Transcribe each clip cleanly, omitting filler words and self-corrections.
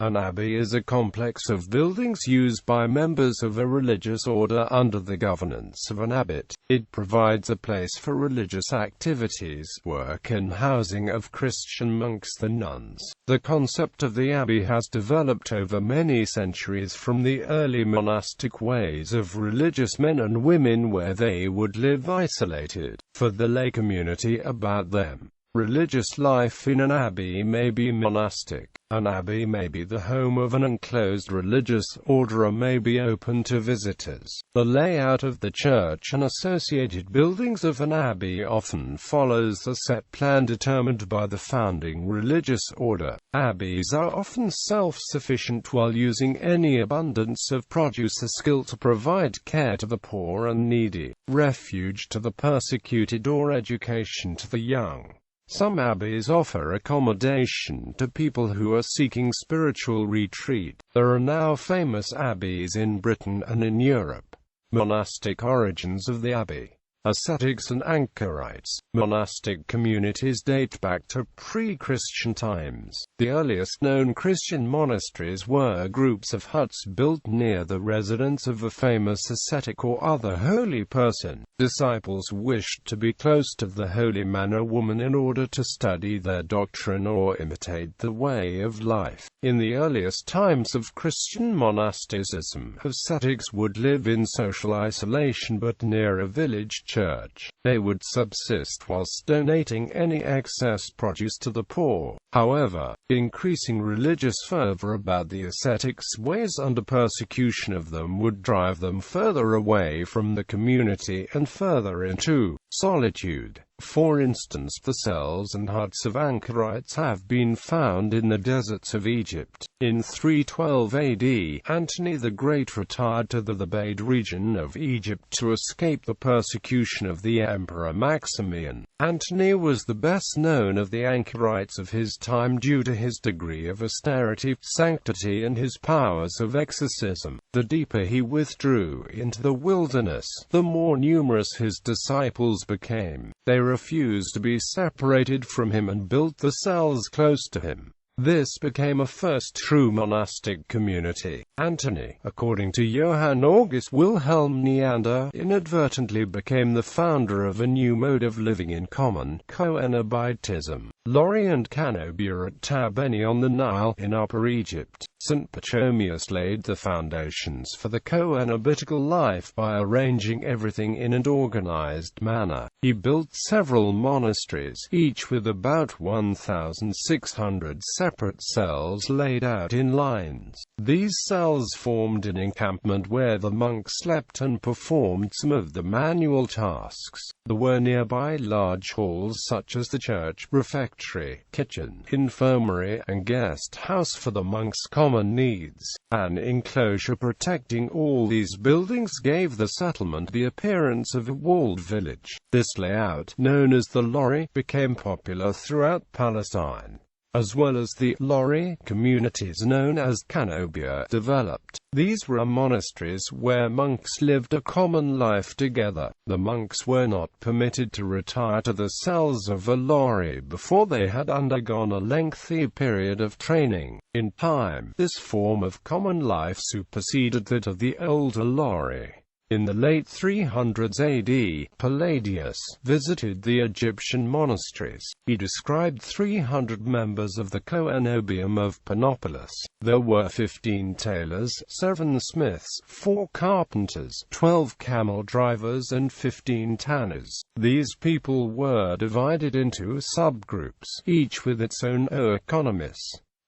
An abbey is a complex of buildings used by members of a religious order under the governance of an abbot. It provides a place for religious activities, work and housing of Christian monks, the nuns. The concept of the abbey has developed over many centuries from the early monastic ways of religious men and women where they would live isolated, for the lay community about them. Religious life in an abbey may be monastic. An abbey may be the home of an enclosed religious order or may be open to visitors. The layout of the church and associated buildings of an abbey often follows a set plan determined by the founding religious order. Abbeys are often self-sufficient while using any abundance of produce or skill to provide care to the poor and needy, refuge to the persecuted, or education to the young. Some abbeys offer accommodation to people who are seeking spiritual retreat. There are now famous abbeys in Britain and in Europe. Monastic origins of the abbey. Ascetics and anchorites. Monastic communities date back to pre-Christian times. The earliest known Christian monasteries were groups of huts built near the residence of a famous ascetic or other holy person. Disciples wished to be close to the holy man or woman in order to study their doctrine or imitate the way of life. In the earliest times of Christian monasticism, ascetics would live in social isolation but near a village church. They would subsist whilst donating any excess produce to the poor. However, increasing religious fervor about the ascetics' ways under persecution of them would drive them further away from the community and further into solitude. For instance, the cells and huts of anchorites have been found in the deserts of Egypt. In 312 AD, Antony the Great retired to the Thebaid region of Egypt to escape the persecution of the Emperor Maximian. Antony was the best known of the anchorites of his time due to his degree of austerity, sanctity and his powers of exorcism. The deeper he withdrew into the wilderness, the more numerous his disciples became. They refused to be separated from him and built the cells close to him. This became a first true monastic community. Antony, according to Johann August Wilhelm Neander, inadvertently became the founder of a new mode of living in common, Coenobitism. Lori and Canobia at Tabeni on the Nile, in Upper Egypt. St. Pachomius laid the foundations for the coenobitical life by arranging everything in an organized manner. He built several monasteries, each with about 1,600 separate cells laid out in lines. These cells formed an encampment where the monks slept and performed some of the manual tasks. There were nearby large halls such as the church, refectory, kitchen, infirmary, and guest house for the monks' common needs. An enclosure protecting all these buildings gave the settlement the appearance of a walled village. This layout, known as the lorry, became popular throughout Palestine. As well as the lorry, communities known as canobia developed. These were monasteries where monks lived a common life together. The monks were not permitted to retire to the cells of a lorry before they had undergone a lengthy period of training. In time, this form of common life superseded that of the older lorry. In the late 300s AD, Palladius visited the Egyptian monasteries. He described 300 members of the Coenobium of Panopolis. There were 15 tailors, 7 smiths, 4 carpenters, 12 camel drivers and 15 tanners. These people were divided into subgroups, each with its own oeconomus.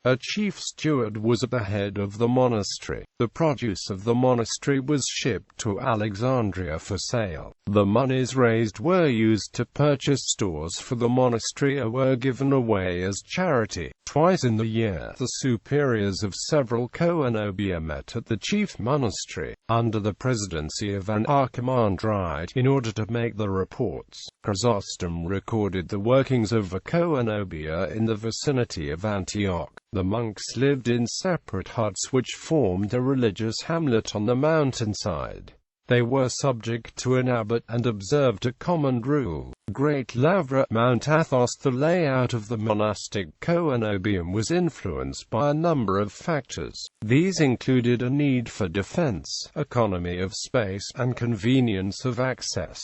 A chief steward was at the head of the monastery. The produce of the monastery was shipped to Alexandria for sale. The monies raised were used to purchase stores for the monastery or were given away as charity. Twice in the year, the superiors of several coenobia met at the chief monastery, under the presidency of an archimandrite, in order to make the reports. Chrysostom recorded the workings of a coenobia in the vicinity of Antioch. The monks lived in separate huts which formed a religious hamlet on the mountainside. They were subject to an abbot, and observed a common rule. Great Lavra at Mount Athos. The layout of the monastic Coenobium was influenced by a number of factors. These included a need for defense, economy of space, and convenience of access.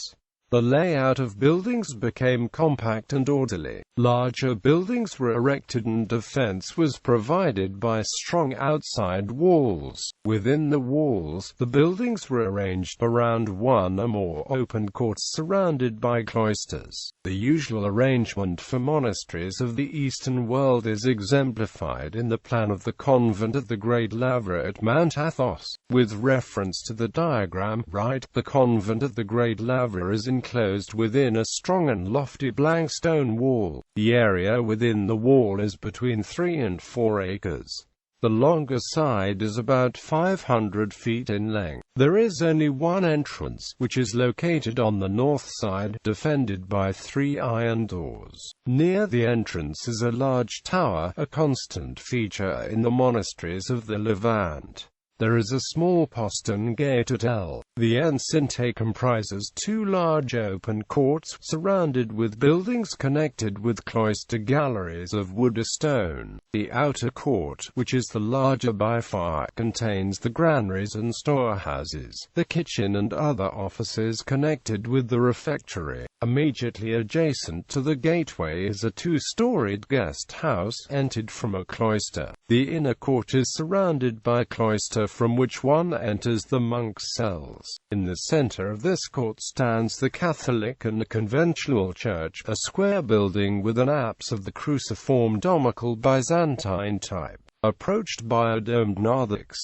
The layout of buildings became compact and orderly. Larger buildings were erected and defense was provided by strong outside walls. Within the walls, the buildings were arranged around one or more open courts surrounded by cloisters. The usual arrangement for monasteries of the Eastern world is exemplified in the plan of the convent of the Great Lavra at Mount Athos. With reference to the diagram, right, the convent of the Great Lavra is enclosed within a strong and lofty blank stone wall. The area within the wall is between 3 and 4 acres. The longer side is about 500 feet in length. There is only one entrance, which is located on the north side, defended by 3 iron doors. Near the entrance is a large tower, a constant feature in the monasteries of the Levant. There is a small postern gate at L. The enceinte comprises 2 large open courts, surrounded with buildings connected with cloister galleries of wood or stone. The outer court, which is the larger by far, contains the granaries and storehouses, the kitchen and other offices connected with the refectory. Immediately adjacent to the gateway is a 2-storied guest house, entered from a cloister. The inner court is surrounded by a cloister from which one enters the monks' cells. In the center of this court stands the Catholic and conventual church, a square building with an apse of the cruciform domical Byzantine type, approached by a domed narthex.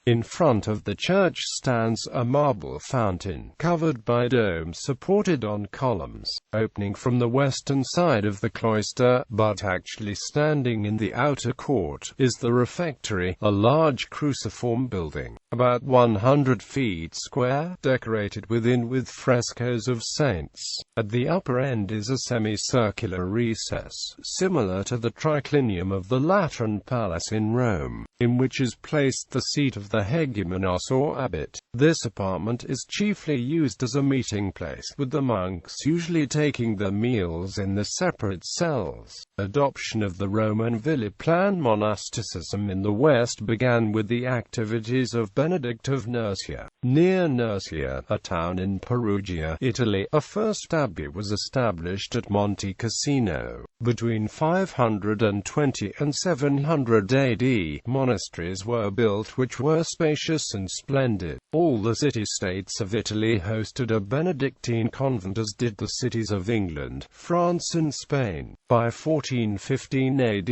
In front of the church stands a marble fountain, covered by domes supported on columns, opening from the western side of the cloister, but actually standing in the outer court, is the refectory, a large cruciform building, about 100 feet square, decorated within with frescoes of saints. At the upper end is a semicircular recess, similar to the triclinium of the Lateran Palace in Rome, in which is placed the seat of the hegemonos or abbot. This apartment is chiefly used as a meeting place, with the monks usually taking their meals in the separate cells. Adoption of the Roman villa plan. Monasticism in the West began with the activities of Benedict of Nursia. Near Nursia, a town in Perugia, Italy, a first abbey was established at Monte Cassino. Between 520 and 700 AD, monasteries were built which were spacious and splendid. All the city-states of Italy hosted a Benedictine convent, as did the cities of England, France and Spain. By 1415 AD,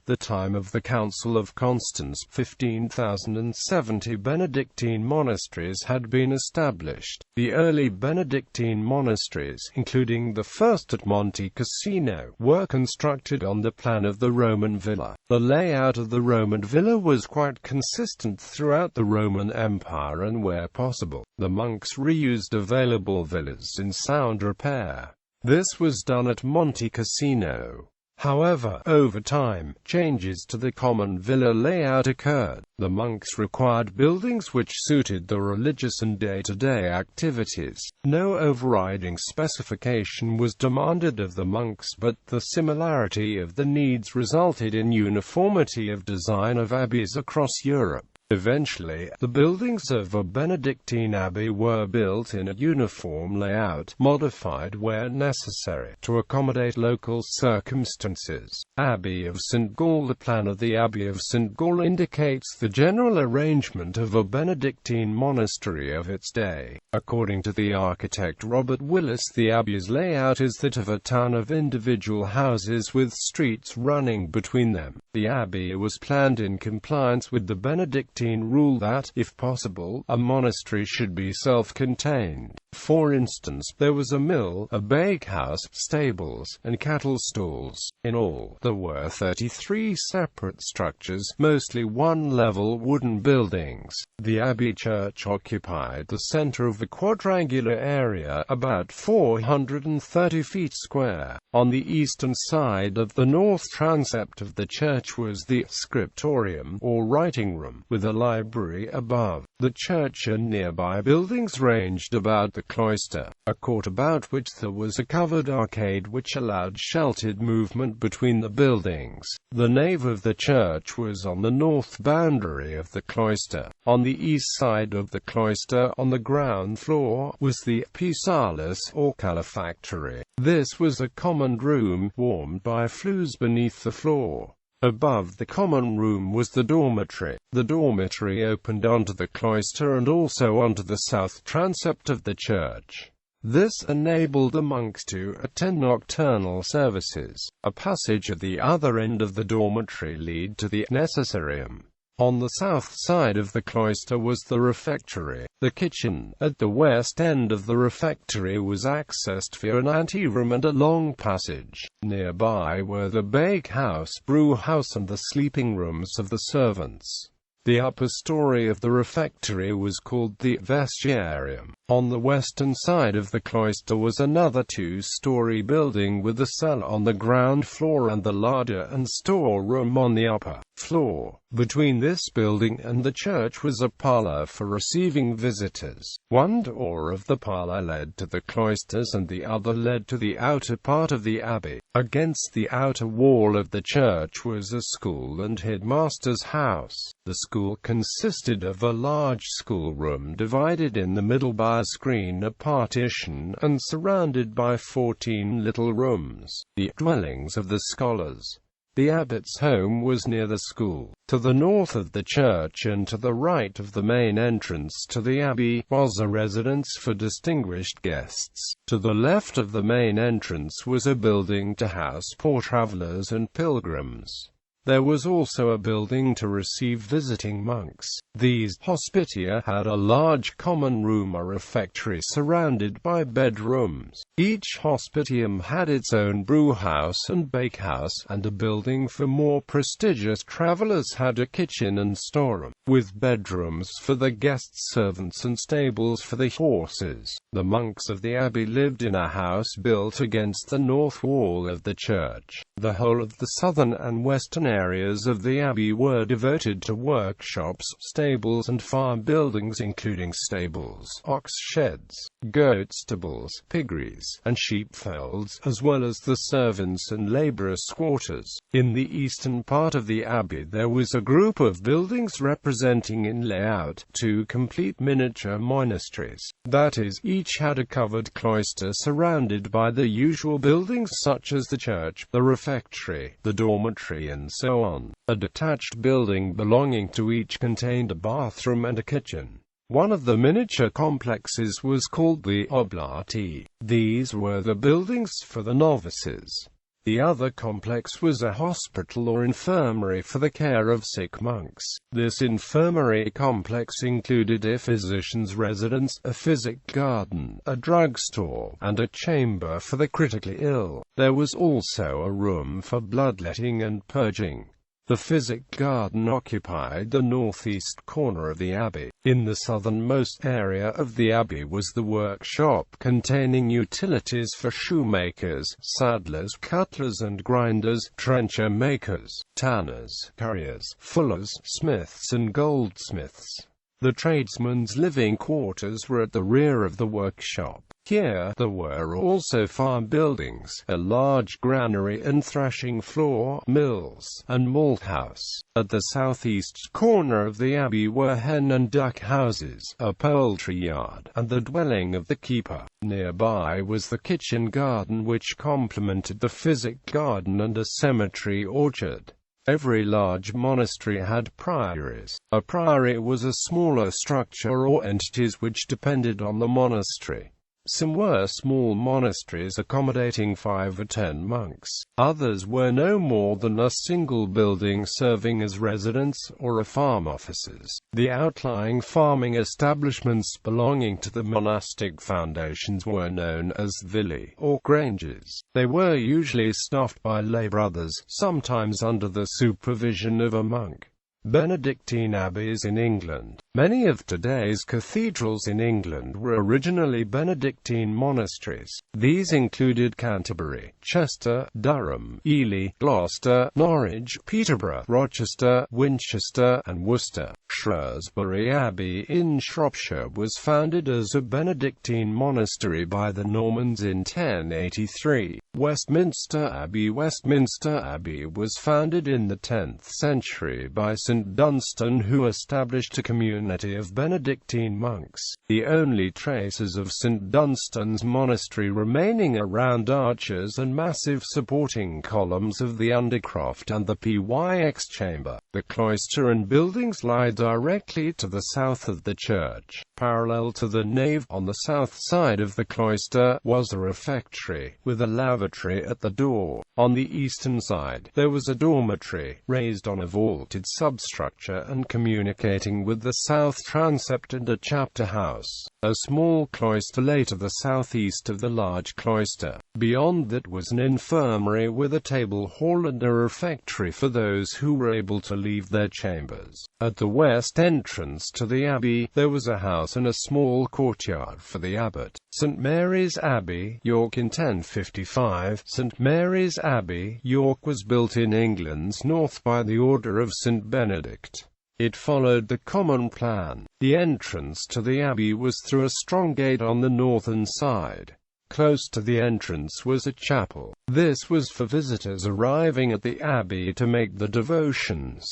the time of the Council of Constance, 15,070 Benedictine monasteries had been established. The early Benedictine monasteries, including the first at Monte Cassino, were constructed on the plan of the Roman villa. The layout of the Roman villa was quite consistent throughout the Roman Empire, and where possible, the monks reused available villas in sound repair. This was done at Monte Cassino. However, over time, changes to the common villa layout occurred. The monks required buildings which suited the religious and day-to-day activities. No overriding specification was demanded of the monks, but the similarity of the needs resulted in uniformity of design of abbeys across Europe. Eventually, the buildings of a Benedictine abbey were built in a uniform layout, modified where necessary, to accommodate local circumstances. Abbey of St. Gall. The plan of the Abbey of St. Gall indicates the general arrangement of a Benedictine monastery of its day. According to the architect Robert Willis, the abbey's layout is that of a town of individual houses with streets running between them. The abbey was planned in compliance with the Benedictine rule that, if possible, a monastery should be self-contained. For instance, there was a mill, a bakehouse, stables, and cattle stalls. In all, there were 33 separate structures, mostly one-level wooden buildings. The abbey church occupied the center of a quadrangular area, about 430 feet square. On the eastern side of the north transept of the church was the scriptorium, or writing room, with a library above. The church and nearby buildings ranged about the cloister, a court about which there was a covered arcade which allowed sheltered movement between the buildings. The nave of the church was on the north boundary of the cloister. On the east side of the cloister, on the ground floor, was the pisalis or calefactory. This was a common room, warmed by flues beneath the floor. Above the common room was the dormitory. The dormitory opened onto the cloister and also onto the south transept of the church. This enabled the monks to attend nocturnal services. A passage at the other end of the dormitory led to the necessarium. On the south side of the cloister was the refectory. The kitchen, at the west end of the refectory, was accessed via an anteroom and a long passage. Nearby were the bakehouse, brewhouse and the sleeping rooms of the servants. The upper story of the refectory was called the vestiarium. On the western side of the cloister was another two-story building with a cell on the ground floor and the larder and storeroom on the upper floor. Between this building and the church was a parlor for receiving visitors. One door of the parlor led to the cloisters and the other led to the outer part of the abbey. Against the outer wall of the church was a school and headmaster's house. The school consisted of a large schoolroom divided in the middle by a screen, a partition, and surrounded by 14 little rooms, the dwellings of the scholars. The abbot's home was near the school. To the north of the church and to the right of the main entrance to the abbey was a residence for distinguished guests. To the left of the main entrance was a building to house poor travelers and pilgrims. There was also a building to receive visiting monks. These hospitia had a large common room, a refectory surrounded by bedrooms. Each hospitium had its own brewhouse and bakehouse, and a building for more prestigious travelers had a kitchen and storeroom, with bedrooms for the guests, servants and stables for the horses. The monks of the abbey lived in a house built against the north wall of the church. The whole of the southern and western areas of the abbey were devoted to workshops, stables and farm buildings, including stables, ox sheds, goat stables, piggeries, and sheepfolds, as well as the servants' and laborers' quarters. In the eastern part of the abbey there was a group of buildings representing in layout 2 complete miniature monasteries. That is, each had a covered cloister surrounded by the usual buildings such as the church, the refectory, the dormitory and so on. A detached building belonging to each contained a bathroom and a kitchen. One of the miniature complexes was called the Abbot.It. These were the buildings for the novices. The other complex was a hospital or infirmary for the care of sick monks. This infirmary complex included a physician's residence, a physic garden, a drugstore, and a chamber for the critically ill. There was also a room for bloodletting and purging. The physic garden occupied the northeast corner of the abbey. In the southernmost area of the abbey was the workshop, containing utilities for shoemakers, saddlers, cutlers and grinders, trencher makers, tanners, curriers, fullers, smiths and goldsmiths. The tradesmen's living quarters were at the rear of the workshop. Here, there were also farm buildings, a large granary and thrashing floor, mills, and malt house. At the southeast corner of the abbey were hen and duck houses, a poultry yard, and the dwelling of the keeper. Nearby was the kitchen garden which complemented the physic garden and a cemetery orchard. Every large monastery had priories. A priory was a smaller structure or entities which depended on the monastery. Some were small monasteries accommodating 5 or 10 monks. Others were no more than a single building serving as residence or a farm offices. The outlying farming establishments belonging to the monastic foundations were known as villi, or granges. They were usually staffed by lay brothers, sometimes under the supervision of a monk. Benedictine abbeys in England Many of today's cathedrals in England were originally Benedictine monasteries. These included Canterbury, Chester, Durham, Ely, Gloucester, Norwich, Peterborough, Rochester, Winchester, and Worcester. Shrewsbury Abbey in Shropshire was founded as a Benedictine monastery by the Normans in 1083. Westminster Abbey was founded in the 10th century by St. Dunstan, who established a community of Benedictine monks. The only traces of St. Dunstan's monastery remaining are round arches and massive supporting columns of the undercroft and the pyx chamber. The cloister and buildings lie directly to the south of the church. Parallel to the nave, on the south side of the cloister, was a refectory, with a lavatory at the door. On the eastern side, there was a dormitory, raised on a vaulted substructure and communicating with the south transept and a chapter house. A small cloister lay to the southeast of the large cloister. Beyond that was an infirmary with a table hall and a refectory for those who were able to leave their chambers. At the west entrance to the abbey, there was a house and a small courtyard for the abbot. St. Mary's Abbey, York in 1055. St. Mary's Abbey, York was built in England's north by the order of St. Benedict. It followed the common plan. The entrance to the abbey was through a strong gate on the northern side. Close to the entrance was a chapel. This was for visitors arriving at the abbey to make the devotions.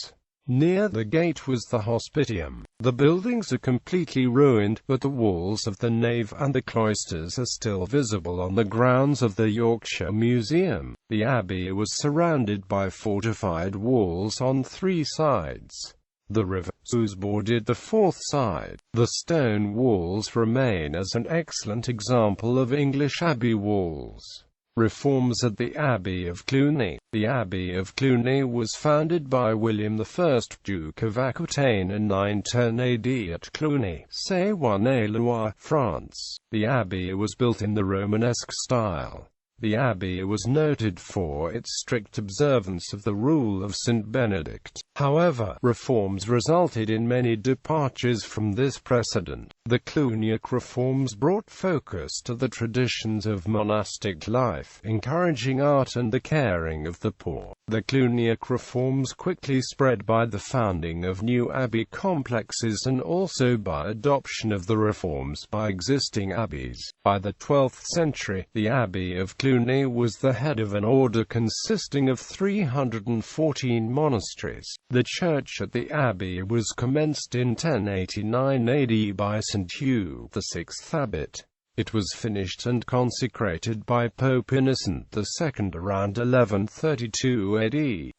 Near the gate was the hospitium. The buildings are completely ruined, but the walls of the nave and the cloisters are still visible on the grounds of the Yorkshire Museum. The abbey was surrounded by fortified walls on 3 sides. The river Ouse bordered the 4th side. The stone walls remain as an excellent example of English abbey walls. Reforms at the Abbey of Cluny. The Abbey of Cluny was founded by William I, Duke of Aquitaine in 910 AD at Cluny, Saône-et-Loire, France. The abbey was built in the Romanesque style. The abbey was noted for its strict observance of the rule of St. Benedict. However, reforms resulted in many departures from this precedent. The Cluniac reforms brought focus to the traditions of monastic life, encouraging art and the caring of the poor. The Cluniac reforms quickly spread by the founding of new abbey complexes and also by adoption of the reforms by existing abbeys. By the 12th century, the Abbey of Cluny was the head of an order consisting of 314 monasteries. The church at the abbey was commenced in 1089 AD by St. Hugh, the 6th abbot. It was finished and consecrated by Pope Innocent II around 1132 AD.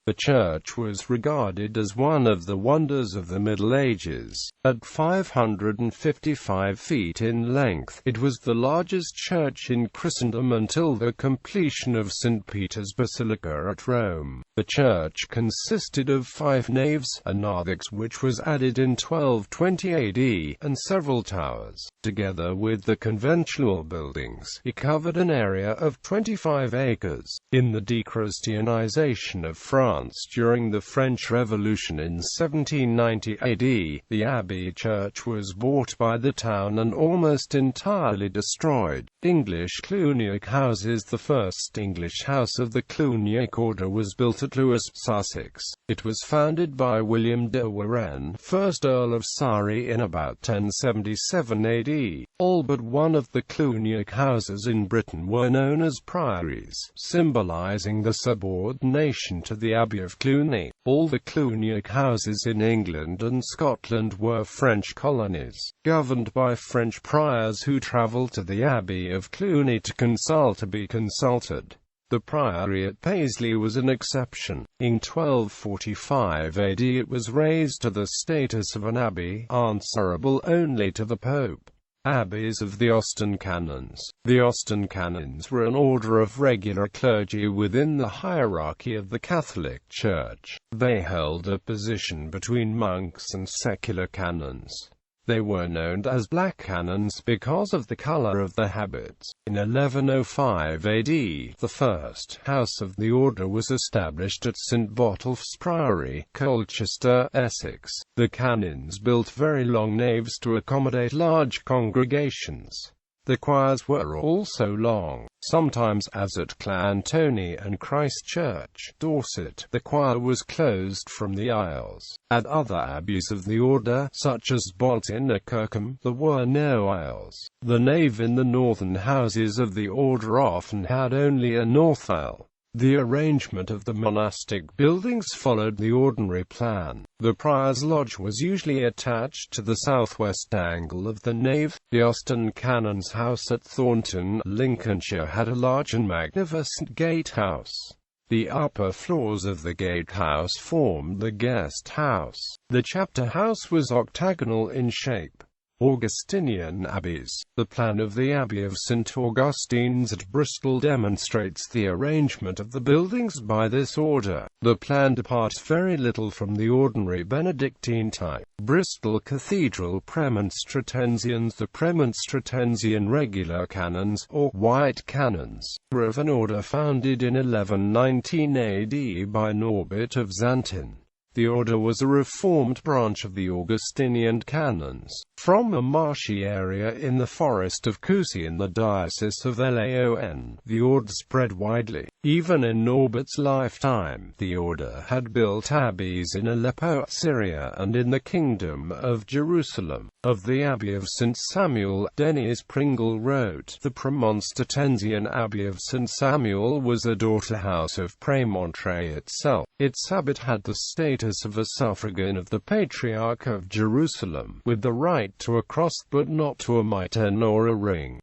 The church was regarded as one of the wonders of the Middle Ages. At 555 feet in length, it was the largest church in Christendom until the completion of St. Peter's Basilica at Rome. The church consisted of 5 naves, a narthex which was added in 1220 AD, and several towers. Together with the conventual buildings, it covered an area of 25 acres. In the dechristianization of France during the French Revolution in 1790 AD, the Abbey church was bought by the town and almost entirely destroyed. English Cluniac houses. The first English house of the Cluniac order was built at Lewes, Sussex. It was founded by William de Warenne, 1st Earl of Surrey, in about 1077 AD. All but one of the Cluniac houses in Britain were known as priories, symbolizing the subordination to the Abbey of Cluny. All the Cluniac houses in England and Scotland were French colonies, governed by French priors who travelled to the Abbey of Cluny to be consulted. The priory at Paisley was an exception. In 1245 AD it was raised to the status of an abbey, answerable only to the Pope. Abbeys of the Austin Canons. The Austin Canons were an order of regular clergy within the hierarchy of the Catholic Church. They held a position between monks and secular canons. They were known as black canons because of the color of the habits. In 1105 AD, the first house of the order was established at St. Botolph's Priory, Colchester, Essex. The canons built very long naves to accommodate large congregations. The choirs were also long. Sometimes, as at Clantony and Christ Church, Dorset, the choir was closed from the aisles. At other abbeys of the order, such as Bolton or Kirkham, there were no aisles. The nave in the northern houses of the order often had only a north aisle. The arrangement of the monastic buildings followed the ordinary plan. The prior's lodge was usually attached to the southwest angle of the nave. The Austin Canon's house at Thornton, Lincolnshire had a large and magnificent gatehouse. The upper floors of the gatehouse formed the guest house. The chapter house was octagonal in shape. Augustinian abbeys. The plan of the Abbey of St. Augustine's at Bristol demonstrates the arrangement of the buildings by this order. The plan departs very little from the ordinary Benedictine type. Bristol Cathedral Premonstratensians. The Premonstratensian regular canons, or white canons, were of an order founded in 1119 AD by Norbert of Xanten. The order was a reformed branch of the Augustinian canons. From a marshy area in the forest of Coucy in the Diocese of Laon, the order spread widely. Even in Norbert's lifetime, the order had built abbeys in Aleppo, Syria, and in the Kingdom of Jerusalem. Of the Abbey of St. Samuel, Dennis Pringle wrote, "The Premonstratensian Abbey of St. Samuel was a daughter house of Premontre itself. Its abbot had the status of a suffragan of the Patriarch of Jerusalem, with the right to a cross but not to a mitre nor a ring."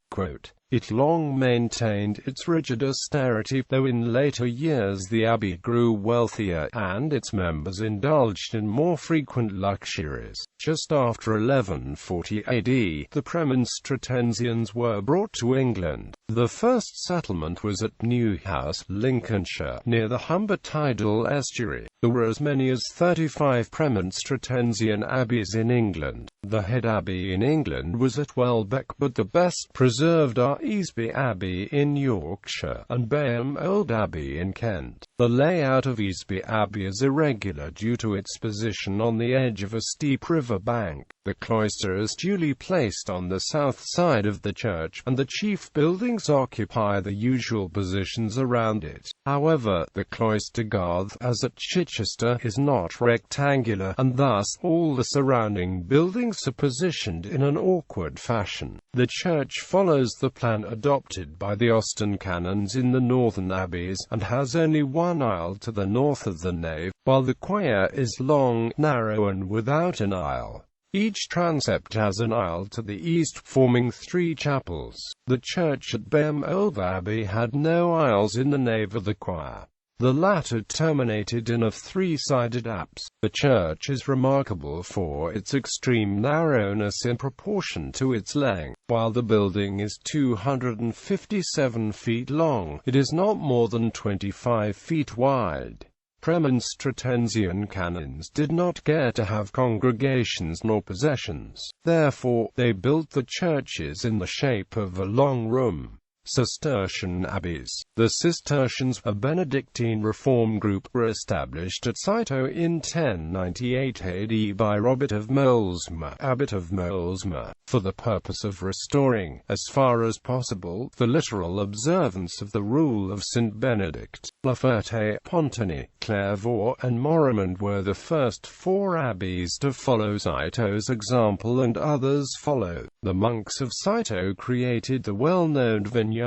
It long maintained its rigid austerity, though in later years the abbey grew wealthier, and its members indulged in more frequent luxuries. Just after 1140 AD, the Premonstratensians were brought to England. The first settlement was at Newhouse, Lincolnshire, near the Humber tidal estuary. There were as many as 35 Premonstratensian abbeys in England. The head abbey in England was at Welbeck, but the best preserved are Easby Abbey in Yorkshire, and Bayham Old Abbey in Kent. The layout of Easby Abbey is irregular due to its position on the edge of a steep river bank. The cloister is duly placed on the south side of the church, and the chief buildings occupy the usual positions around it. However, the cloister garth, as at Chichester, is not rectangular, and thus all the surrounding buildings are positioned in an awkward fashion. The church follows the plan adopted by the Austin canons in the northern abbeys, and has only one aisle to the north of the nave, while the choir is long, narrow and without an aisle. Each transept has an aisle to the east, forming 3 chapels. The church at Bayham Old Abbey had no aisles in the nave of the choir. The latter terminated in a 3-sided apse. The church is remarkable for its extreme narrowness in proportion to its length. While the building is 257 feet long, it is not more than 25 feet wide. Premonstratensian canons did not care to have congregations nor possessions. Therefore, they built the churches in the shape of a long room. Cistercian abbeys. The Cistercians, a Benedictine reform group, were established at Cîteaux in 1098 AD by Robert of Molesme, Abbot of Molesme, for the purpose of restoring, as far as possible, the literal observance of the rule of Saint Benedict. La Ferté, Pontigny, Clairvaux, and Morimond were the first 4 abbeys to follow Cîteaux's example, and others followed. The monks of Cîteaux created the well-known vineyards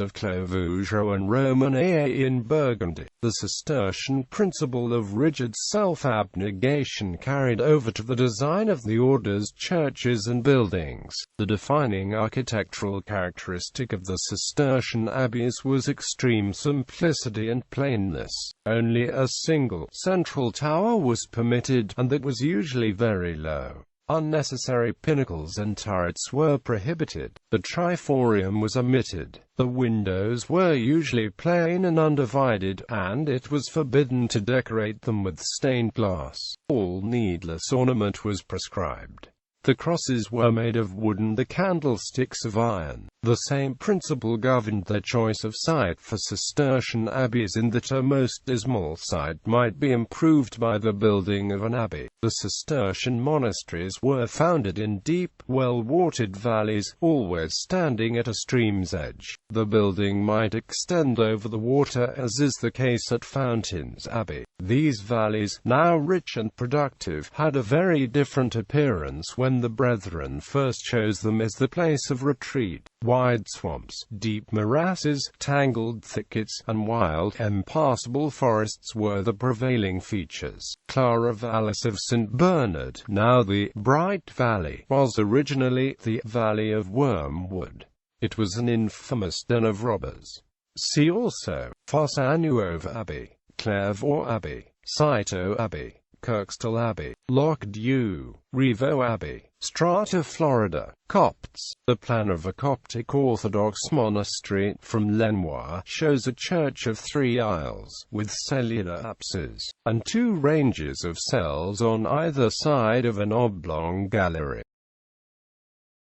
of Clos-Vougeot and Romanée in Burgundy. The Cistercian principle of rigid self-abnegation carried over to the design of the order's churches and buildings. The defining architectural characteristic of the Cistercian abbeys was extreme simplicity and plainness. Only a single central tower was permitted, and that was usually very low. Unnecessary pinnacles and turrets were prohibited. The triforium was omitted. The windows were usually plain and undivided, and it was forbidden to decorate them with stained glass. All needless ornament was prescribed. The crosses were made of wood and the candlesticks of iron. The same principle governed their choice of site for Cistercian abbeys, in that a most dismal site might be improved by the building of an abbey. The Cistercian monasteries were founded in deep, well-watered valleys, always standing at a stream's edge. The building might extend over the water, as is the case at Fountains Abbey. These valleys, now rich and productive, had a very different appearance when the brethren first chose them as the place of retreat. Wide swamps, deep morasses, tangled thickets, and wild, impassable forests were the prevailing features. Clara Vallis of St. Bernard, now the Bright Valley, was originally the Valley of Wormwood. It was an infamous den of robbers. See also Fossanuove Abbey, Clairvaux Abbey, Citeaux Abbey, Kirkstall Abbey, Lochdew, Revo Abbey, Strata, Florida. Copts. The plan of a Coptic Orthodox monastery from Lenoir shows a church of 3 aisles, with cellular apses, and 2 ranges of cells on either side of an oblong gallery.